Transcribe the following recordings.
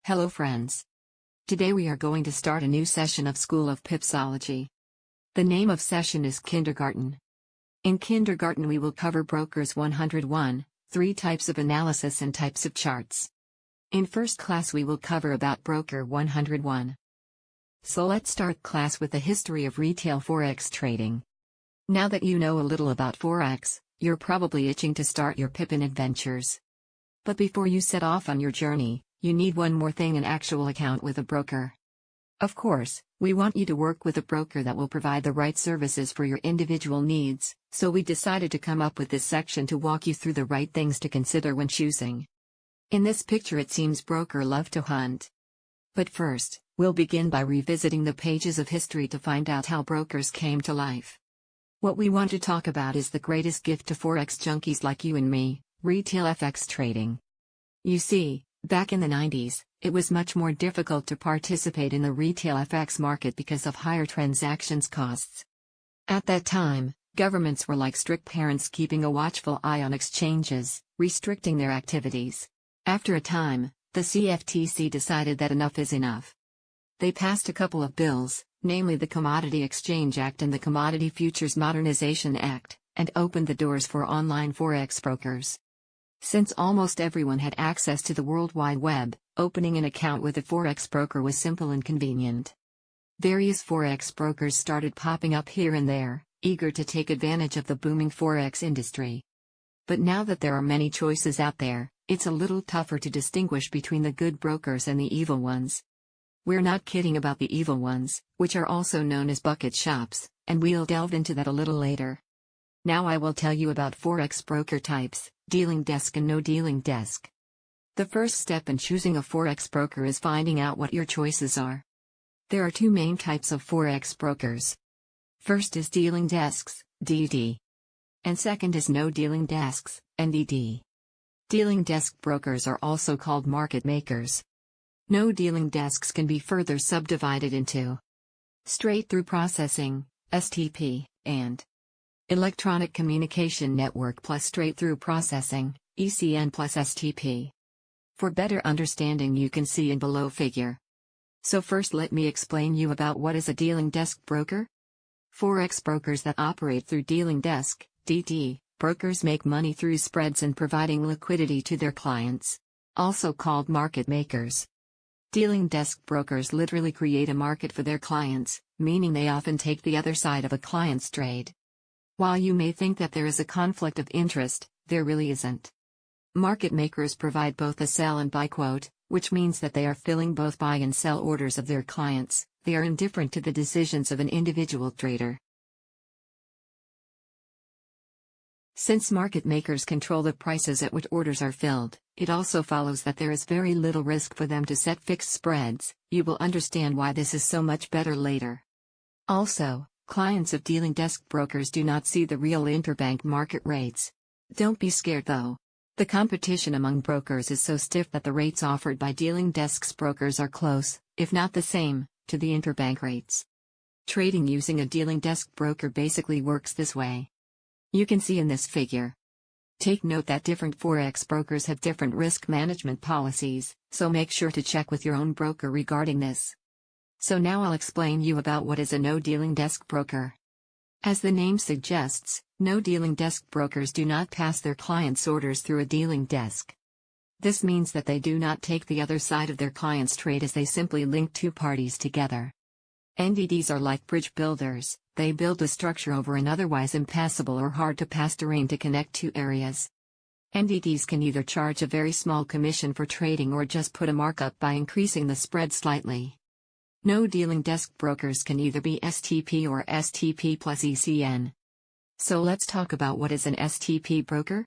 Hello friends. Today we are going to start a new session of School of Pipsology. The name of session is Kindergarten. In Kindergarten we will cover Brokers 101, 3 types of analysis and types of charts. In first class we will cover about Broker 101. So let's start class with the history of retail Forex trading. Now that you know a little about Forex, you're probably itching to start your Pippin adventures. But before you set off on your journey, you need one more thing: an actual account with a broker. Of course, we want you to work with a broker that will provide the right services for your individual needs, so we decided to come up with this section to walk you through the right things to consider when choosing. In this picture it seems broker love to hunt. But first, we'll begin by revisiting the pages of history to find out how brokers came to life. What we want to talk about is the greatest gift to Forex junkies like you and me: retail FX trading. You see, back in the 90s, it was much more difficult to participate in the retail FX market because of higher transactions costs. At that time, governments were like strict parents keeping a watchful eye on exchanges, restricting their activities. After a time, the CFTC decided that enough is enough. They passed a couple of bills, namely the Commodity Exchange Act and the Commodity Futures Modernization Act, and opened the doors for online Forex brokers. Since almost everyone had access to the World Wide Web, opening an account with a Forex broker was simple and convenient. Various Forex brokers started popping up here and there, eager to take advantage of the booming Forex industry. But now that there are many choices out there, it's a little tougher to distinguish between the good brokers and the evil ones. We're not kidding about the evil ones, which are also known as bucket shops, and we'll delve into that a little later. Now I will tell you about Forex broker types: dealing desk and no dealing desk. The first step in choosing a Forex broker is finding out what your choices are. There are 2 main types of Forex brokers. First is dealing desks, DD. And second is no dealing desks, NDD. Dealing desk brokers are also called market makers. No dealing desks can be further subdivided into straight-through processing, STP, and electronic communication network plus straight-through processing, ECN plus STP. For better understanding you can see in below figure. So first let me explain you about what is a dealing desk broker. Forex brokers that operate through dealing desk, DD, brokers make money through spreads and providing liquidity to their clients, also called market makers. Dealing desk brokers literally create a market for their clients, meaning they often take the other side of a client's trade. While you may think that there is a conflict of interest, there really isn't. Market makers provide both a sell and buy quote, which means that they are filling both buy and sell orders of their clients. They are indifferent to the decisions of an individual trader. Since market makers control the prices at which orders are filled, it also follows that there is very little risk for them to set fixed spreads. You will understand why this is so much better later. Also, clients of dealing desk brokers do not see the real interbank market rates. Don't be scared though. The competition among brokers is so stiff that the rates offered by dealing desks brokers are close, if not the same, to the interbank rates. Trading using a dealing desk broker basically works this way. You can see in this figure. Take note that different Forex brokers have different risk management policies, so make sure to check with your own broker regarding this. So now I'll explain you about what is a no dealing desk broker. As the name suggests, no dealing desk brokers do not pass their clients' orders through a dealing desk. This means that they do not take the other side of their client's trade, as they simply link 2 parties together. NDDs are like bridge builders. They build a structure over an otherwise impassable or hard to pass terrain to connect 2 areas. NDDs can either charge a very small commission for trading or just put a markup by increasing the spread slightly. No dealing desk brokers can either be STP or STP plus ECN. So let's talk about what is an STP broker.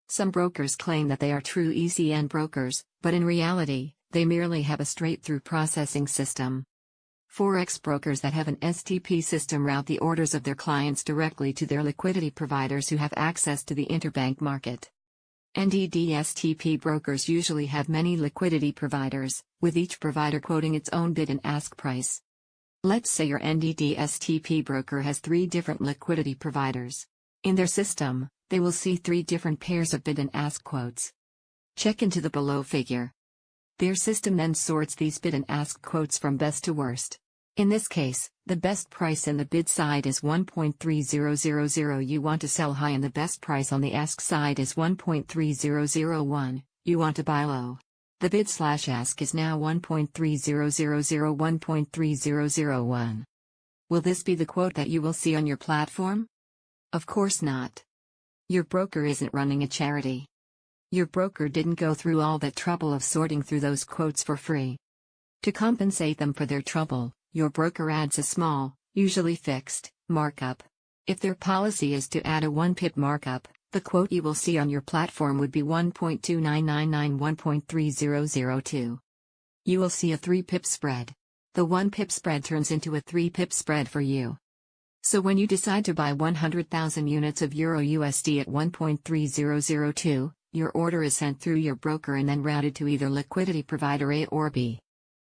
Some brokers claim that they are true ECN brokers, but in reality, they merely have a straight-through processing system. Forex brokers that have an STP system route the orders of their clients directly to their liquidity providers who have access to the interbank market. NDD STP brokers usually have many liquidity providers, with each provider quoting its own bid and ask price. Let's say your NDD STP broker has 3 different liquidity providers. In their system, they will see 3 different pairs of bid and ask quotes. Check into the below figure. Their system then sorts these bid and ask quotes from best to worst. In this case, the best price in the bid side is 1.3000. You want to sell high and the best price on the ask side is 1.3001. You want to buy low. The bid/ask is now 1.3000, 1.3001. Will this be the quote that you will see on your platform? Of course not. Your broker isn't running a charity. Your broker didn't go through all that trouble of sorting through those quotes for free. To compensate them for their trouble, your broker adds a small, usually fixed, markup. If their policy is to add a 1 pip markup, the quote you will see on your platform would be 1.2999, 1.3002. You will see a 3 pip spread. The 1 pip spread turns into a 3 pip spread for you. So when you decide to buy 100,000 units of Euro USD at 1.3002, your order is sent through your broker and then routed to either liquidity provider A or B.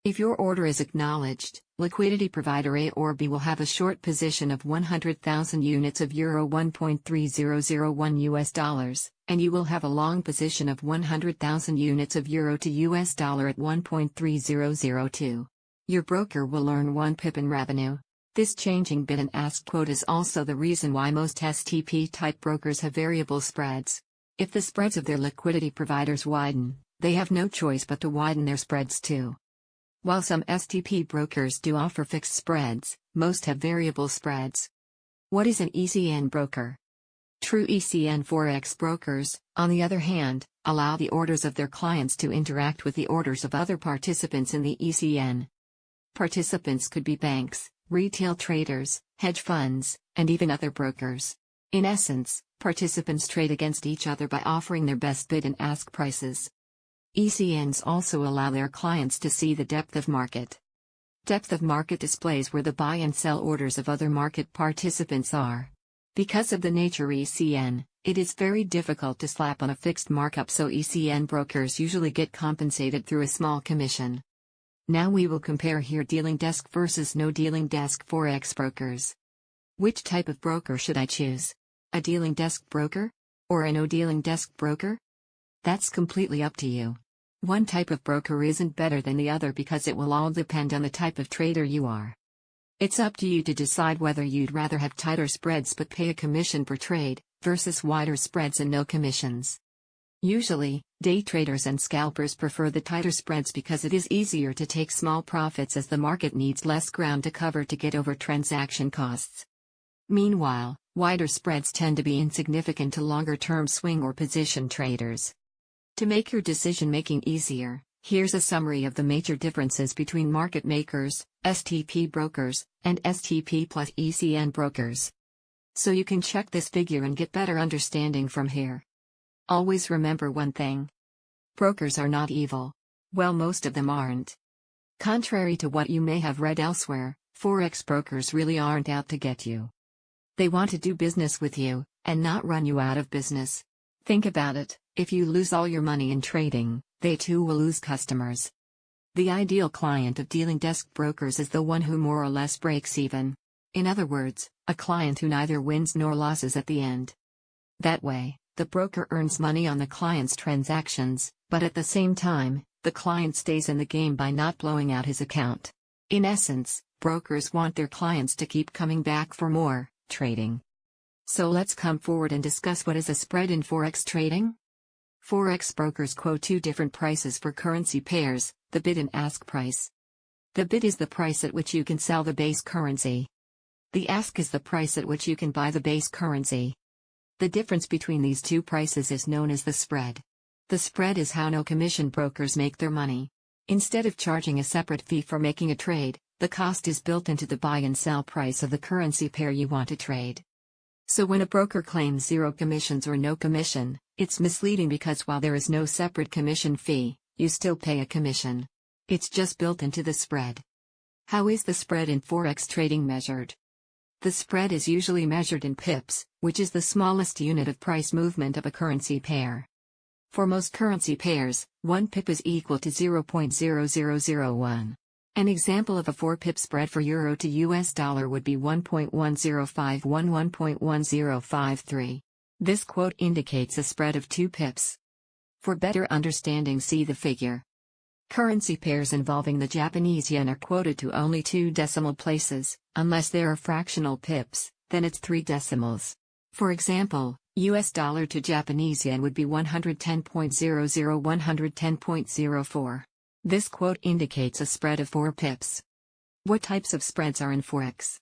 If your order is acknowledged, liquidity provider A or B will have a short position of 100,000 units of Euro 1.3001 US dollars, and you will have a long position of 100,000 units of Euro to US dollar at 1.3002. Your broker will earn 1 pip in revenue. This changing bid and ask quote is also the reason why most STP-type brokers have variable spreads. If the spreads of their liquidity providers widen, they have no choice but to widen their spreads too. While some STP brokers do offer fixed spreads, most have variable spreads. What is an ECN broker? True ECN Forex brokers, on the other hand, allow the orders of their clients to interact with the orders of other participants in the ECN. Participants could be banks, retail traders, hedge funds, and even other brokers. In essence, participants trade against each other by offering their best bid and ask prices. ECNs also allow their clients to see the depth of market. Depth of market displays where the buy and sell orders of other market participants are. Because of the nature ECN, it is very difficult to slap on a fixed markup, so ECN brokers usually get compensated through a small commission. Now we will compare here dealing desk versus no dealing desk Forex brokers. Which type of broker should I choose? A dealing desk broker? Or a no dealing desk broker? That's completely up to you. One type of broker isn't better than the other because it will all depend on the type of trader you are. It's up to you to decide whether you'd rather have tighter spreads but pay a commission per trade, versus wider spreads and no commissions. Usually, day traders and scalpers prefer the tighter spreads because it is easier to take small profits as the market needs less ground to cover to get over transaction costs. Meanwhile, wider spreads tend to be insignificant to longer-term swing or position traders. To make your decision-making easier, here's a summary of the major differences between market makers, STP brokers, and STP plus ECN brokers. So you can check this figure and get better understanding from here. Always remember one thing. Brokers are not evil. Well, most of them aren't. Contrary to what you may have read elsewhere, Forex brokers really aren't out to get you. They want to do business with you, and not run you out of business. Think about it, if you lose all your money in trading, they too will lose customers. The ideal client of dealing desk brokers is the one who more or less breaks even. In other words, a client who neither wins nor loses at the end. That way, the broker earns money on the client's transactions, but at the same time, the client stays in the game by not blowing out his account. In essence, brokers want their clients to keep coming back for more trading. So let's come forward and discuss what is a spread in Forex trading. Forex brokers quote two different prices for currency pairs, the bid and ask price. The bid is the price at which you can sell the base currency. The ask is the price at which you can buy the base currency. The difference between these two prices is known as the spread. The spread is how no commission brokers make their money. Instead of charging a separate fee for making a trade, the cost is built into the buy and sell price of the currency pair you want to trade. So when a broker claims zero commissions or no commission, it's misleading because while there is no separate commission fee, you still pay a commission. It's just built into the spread. How is the spread in Forex trading measured? The spread is usually measured in pips, which is the smallest unit of price movement of a currency pair. For most currency pairs, 1 pip is equal to 0.0001. An example of a 4-pip spread for Euro to US dollar would be 1.1051, 1.1053. This quote indicates a spread of 2 pips. For better understanding, see the figure. Currency pairs involving the Japanese yen are quoted to only 2 decimal places, unless there are fractional pips, then it's 3 decimals. For example, US dollar to Japanese yen would be 110.00 110.04. This quote indicates a spread of 4 pips. What types of spreads are in Forex?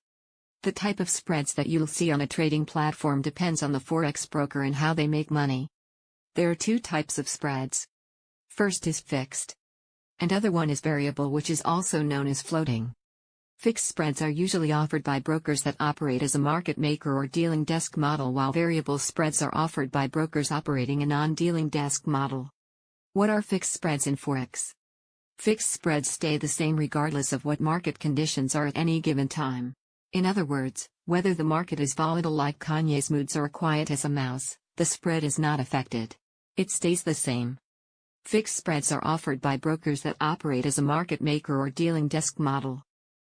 The type of spreads that you'll see on a trading platform depends on the Forex broker and how they make money. There are 2 types of spreads. First is fixed. And other one is variable, which is also known as floating. Fixed spreads are usually offered by brokers that operate as a market maker or dealing desk model, while variable spreads are offered by brokers operating a non-dealing desk model. What are fixed spreads in Forex? Fixed spreads stay the same regardless of what market conditions are at any given time. In other words, whether the market is volatile like Kanye's moods or quiet as a mouse, the spread is not affected. It stays the same. Fixed spreads are offered by brokers that operate as a market maker or dealing desk model.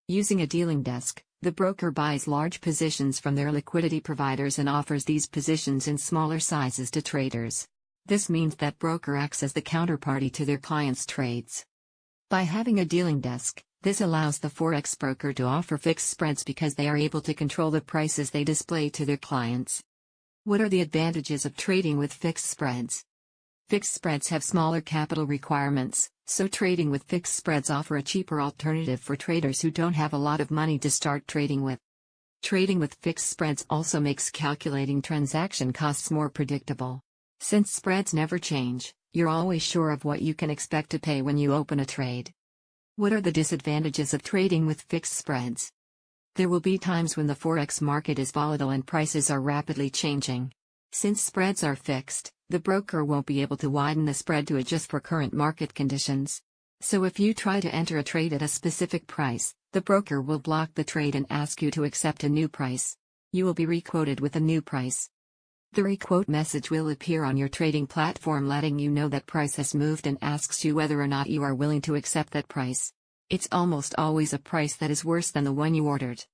Using a dealing desk, the broker buys large positions from their liquidity providers and offers these positions in smaller sizes to traders. This means that broker acts as the counterparty to their clients' trades. By having a dealing desk, this allows the Forex broker to offer fixed spreads because they are able to control the prices they display to their clients. What are the advantages of trading with fixed spreads? Fixed spreads have smaller capital requirements, so trading with fixed spreads offer a cheaper alternative for traders who don't have a lot of money to start trading with. Trading with fixed spreads also makes calculating transaction costs more predictable. Since spreads never change, you're always sure of what you can expect to pay when you open a trade. What are the disadvantages of trading with fixed spreads? There will be times when the Forex market is volatile and prices are rapidly changing. Since spreads are fixed, the broker won't be able to widen the spread to adjust for current market conditions. So if you try to enter a trade at a specific price, the broker will block the trade and ask you to accept a new price. You will be requoted with a new price. The requote message will appear on your trading platform letting you know that price has moved and asks you whether or not you are willing to accept that price. It's almost always a price that is worse than the one you ordered.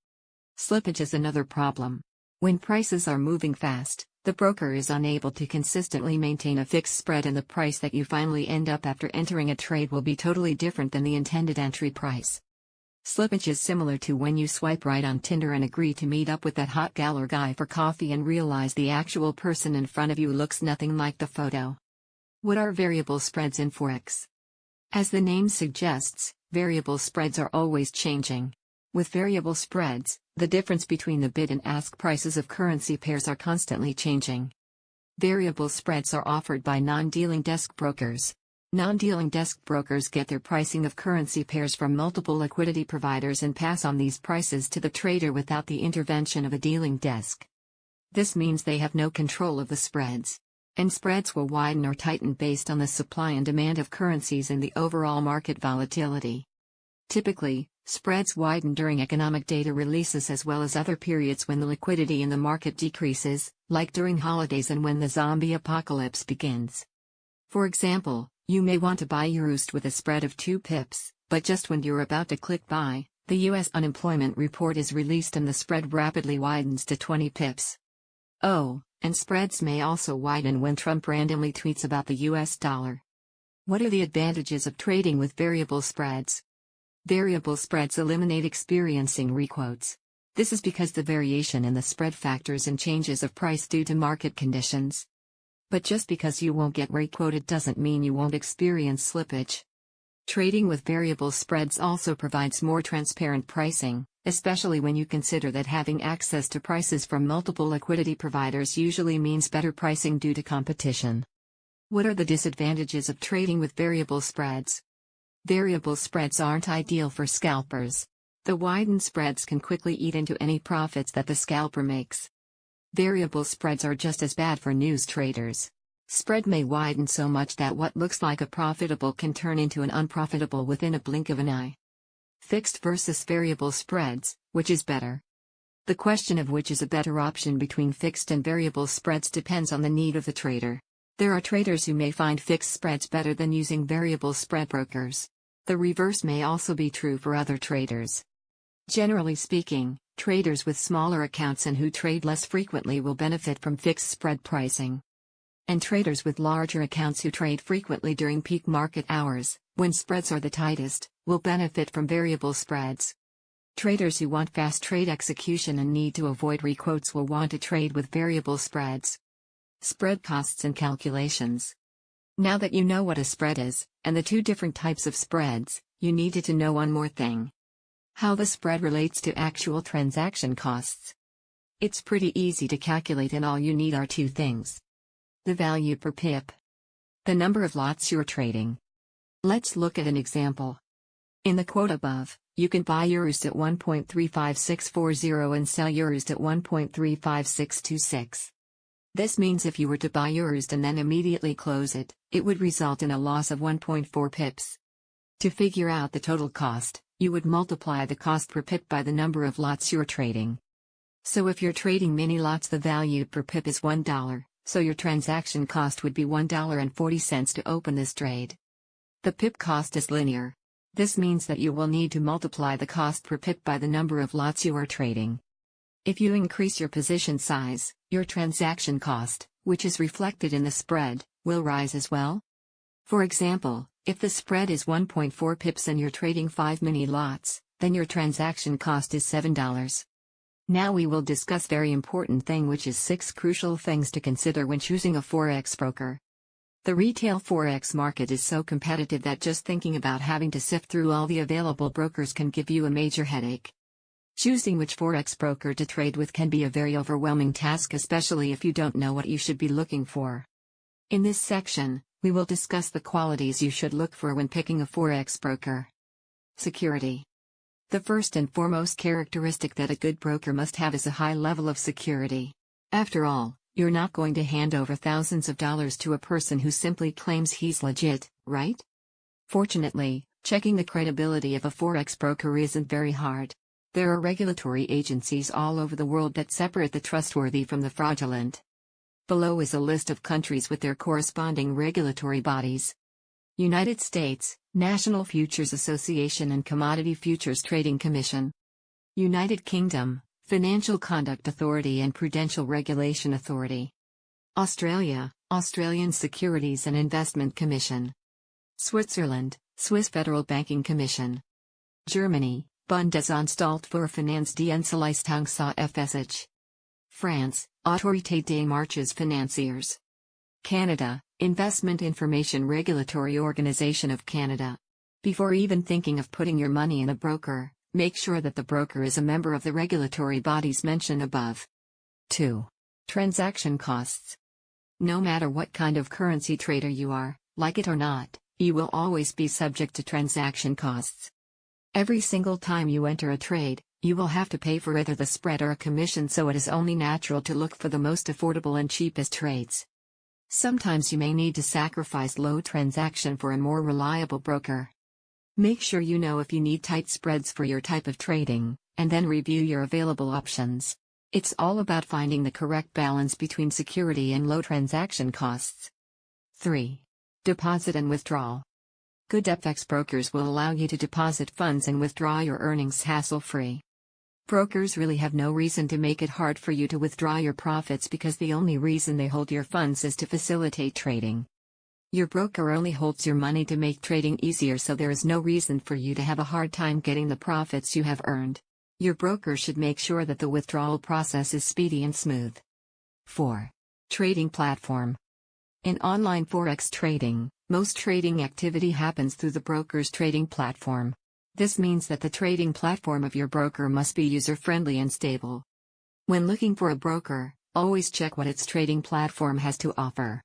Slippage is another problem. When prices are moving fast, the broker is unable to consistently maintain a fixed spread, and the price that you finally end up after entering a trade will be totally different than the intended entry price. Slippage is similar to when you swipe right on Tinder and agree to meet up with that hot gal or guy for coffee and realize the actual person in front of you looks nothing like the photo. What are variable spreads in Forex? As the name suggests, variable spreads are always changing. With variable spreads, the difference between the bid and ask prices of currency pairs are constantly changing. Variable spreads are offered by non-dealing desk brokers. Non-dealing desk brokers get their pricing of currency pairs from multiple liquidity providers and pass on these prices to the trader without the intervention of a dealing desk. This means they have no control of the spreads. And spreads will widen or tighten based on the supply and demand of currencies and the overall market volatility. Typically, spreads widen during economic data releases as well as other periods when the liquidity in the market decreases, like during holidays and when the zombie apocalypse begins. For example, you may want to buy euros with a spread of 2 pips, but just when you're about to click buy, the US unemployment report is released and the spread rapidly widens to 20 pips. Oh, and spreads may also widen when Trump randomly tweets about the US dollar. What are the advantages of trading with variable spreads? Variable spreads eliminate experiencing requotes. This is because the variation in the spread factors in changes of price due to market conditions. But just because you won't get requoted doesn't mean you won't experience slippage. Trading with variable spreads also provides more transparent pricing, especially when you consider that having access to prices from multiple liquidity providers usually means better pricing due to competition. What are the disadvantages of trading with variable spreads? Variable spreads aren't ideal for scalpers. The widened spreads can quickly eat into any profits that the scalper makes. Variable spreads are just as bad for news traders. Spread may widen so much that what looks like a profitable can turn into an unprofitable within a blink of an eye. Fixed versus variable spreads, which is better? The question of which is a better option between fixed and variable spreads depends on the need of the trader. There are traders who may find fixed spreads better than using variable spread brokers. The reverse may also be true for other traders. Generally speaking, traders with smaller accounts and who trade less frequently will benefit from fixed spread pricing. And traders with larger accounts who trade frequently during peak market hours, when spreads are the tightest, will benefit from variable spreads. Traders who want fast trade execution and need to avoid requotes will want to trade with variable spreads. Spread costs and calculations. Now that you know what a spread is, and the two different types of spreads, you needed to know one more thing. How the spread relates to actual transaction costs. It's pretty easy to calculate, and all you need are two things. The value per pip. The number of lots you're trading. Let's look at an example. In the quote above, you can buy euros at 1.35640 and sell euros at 1.35626. This means if you were to buy euros and then immediately close it, it would result in a loss of 1.4 pips. To figure out the total cost, you would multiply the cost per pip by the number of lots you're trading. So if you're trading many lots, the value per pip is $1, so your transaction cost would be $1.40 to open this trade. The pip cost is linear. This means that you will need to multiply the cost per pip by the number of lots you are trading. If you increase your position size, your transaction cost, which is reflected in the spread, will rise as well. For example, if the spread is 1.4 pips and you're trading 5 mini lots, then your transaction cost is $7. Now we will discuss very important thing, which is 6 crucial things to consider when choosing a Forex broker. The retail Forex market is so competitive that just thinking about having to sift through all the available brokers can give you a major headache. Choosing which Forex broker to trade with can be a very overwhelming task, especially if you don't know what you should be looking for. In this section, we will discuss the qualities you should look for when picking a Forex broker. Security. The first and foremost characteristic that a good broker must have is a high level of security. After all, you're not going to hand over thousands of dollars to a person who simply claims he's legit, right? Fortunately, checking the credibility of a Forex broker isn't very hard. There are regulatory agencies all over the world that separate the trustworthy from the fraudulent. Below is a list of countries with their corresponding regulatory bodies. United States, National Futures Association and Commodity Futures Trading Commission. United Kingdom, Financial Conduct Authority and Prudential Regulation Authority. Australia, Australian Securities and Investment Commission. Switzerland, Swiss Federal Banking Commission. Germany, Bundesanstalt für Finanzdienstleistung (FSH). France, Autorité des marchés financiers. Canada, Investment Information Regulatory Organization of Canada. Before even thinking of putting your money in a broker, make sure that the broker is a member of the regulatory bodies mentioned above. 2. Transaction costs. No matter what kind of currency trader you are, like it or not, you will always be subject to transaction costs. Every single time you enter a trade, you will have to pay for either the spread or a commission, so it is only natural to look for the most affordable and cheapest trades. Sometimes you may need to sacrifice low transaction for a more reliable broker. Make sure you know if you need tight spreads for your type of trading, and then review your available options. It's all about finding the correct balance between security and low transaction costs. 3. Deposit and withdrawal. Good FX brokers will allow you to deposit funds and withdraw your earnings hassle-free. Brokers really have no reason to make it hard for you to withdraw your profits, because the only reason they hold your funds is to facilitate trading. Your broker only holds your money to make trading easier, so there is no reason for you to have a hard time getting the profits you have earned. Your broker should make sure that the withdrawal process is speedy and smooth. 4. Trading platform. In online Forex trading, most trading activity happens through the broker's trading platform. This means that the trading platform of your broker must be user-friendly and stable. When looking for a broker, always check what its trading platform has to offer.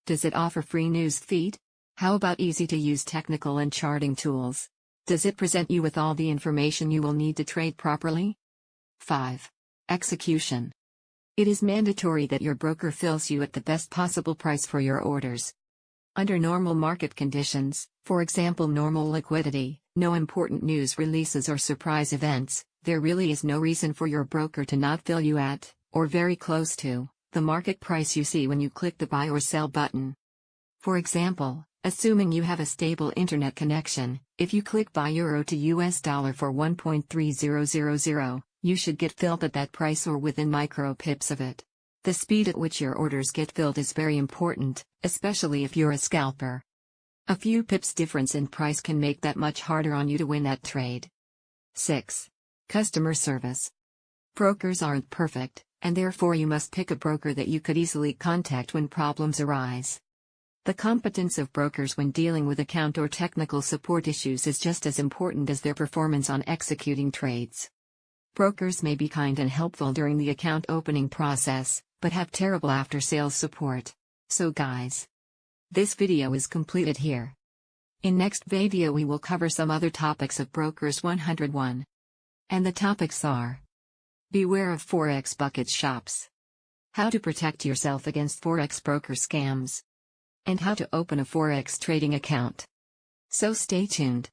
Does it offer free news feed? How about easy-to-use technical and charting tools? Does it present you with all the information you will need to trade properly? 5. Execution. It is mandatory that your broker fills you at the best possible price for your orders. Under normal market conditions, for example normal liquidity, no important news releases or surprise events, there really is no reason for your broker to not fill you at, or very close to, the market price you see when you click the buy or sell button. For example, assuming you have a stable internet connection, if you click buy euro to US dollar for 1.3000, you should get filled at that price or within micro pips of it. The speed at which your orders get filled is very important, especially if you're a scalper. A few pips difference in price can make that much harder on you to win that trade. 6. Customer service. Brokers aren't perfect, and therefore you must pick a broker that you could easily contact when problems arise. The competence of brokers when dealing with account or technical support issues is just as important as their performance on executing trades. Brokers may be kind and helpful during the account opening process, but have terrible after-sales support. So guys, this video is completed here. In next video we will cover some other topics of Brokers 101. And the topics are: beware of Forex bucket shops, how to protect yourself against Forex broker scams, and how to open a Forex trading account. So stay tuned.